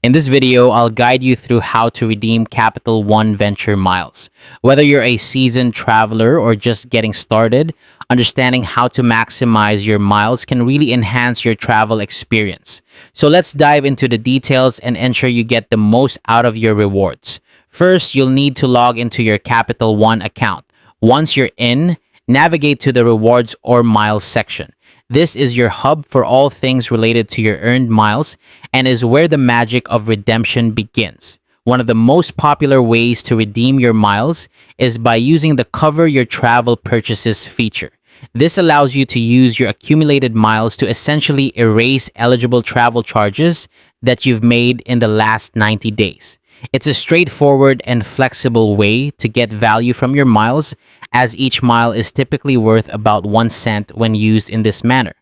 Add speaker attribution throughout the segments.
Speaker 1: In this video, I'll guide you through how to redeem Capital One Venture miles. Whether you're a seasoned traveler or just getting started, understanding how to maximize your miles can really enhance your travel experience. So let's dive into the details and ensure you get the most out of your rewards. First, you'll need to log into your Capital One account. Once you're in, navigate to the rewards or miles section. This is your hub for all things related to your earned miles and is where the magic of redemption begins. One of the most popular ways to redeem your miles is by using the Cover Your Travel Purchases feature. This allows you to use your accumulated miles to essentially erase eligible travel charges that you've made in the last 90 days. It's a straightforward and flexible way to get value from your miles, as each mile is typically worth about 1 cent when used in this manner.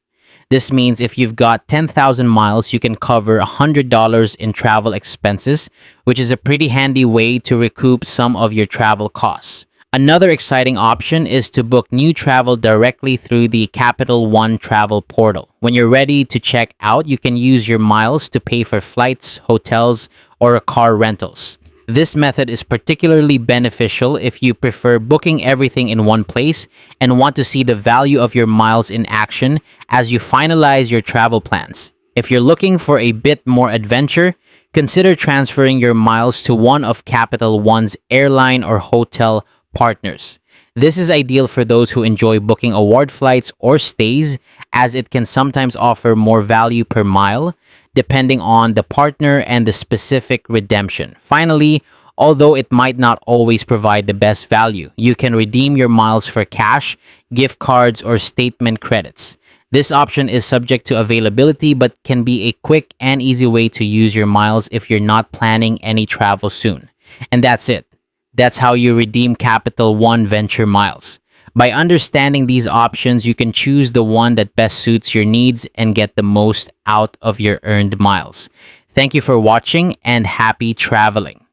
Speaker 1: This means if you've got 10,000 miles, you can cover $100 in travel expenses, which is a pretty handy way to recoup some of your travel costs. Another exciting option is to book new travel directly through the Capital One travel portal. When you're ready to check out, you can use your miles to pay for flights, hotels, or car rentals. This method is particularly beneficial if you prefer booking everything in one place and want to see the value of your miles in action as you finalize your travel plans. If you're looking for a bit more adventure, consider transferring your miles to one of Capital One's airline or hotel partners. This is ideal for those who enjoy booking award flights or stays, as it can sometimes offer more value per mile, depending on the partner and the specific redemption. Finally, although it might not always provide the best value, you can redeem your miles for cash, gift cards, or statement credits. This option is subject to availability but can be a quick and easy way to use your miles if you're not planning any travel soon. And that's it. That's how you redeem Capital One Venture miles. By understanding these options, you can choose the one that best suits your needs and get the most out of your earned miles. Thank you for watching and happy traveling.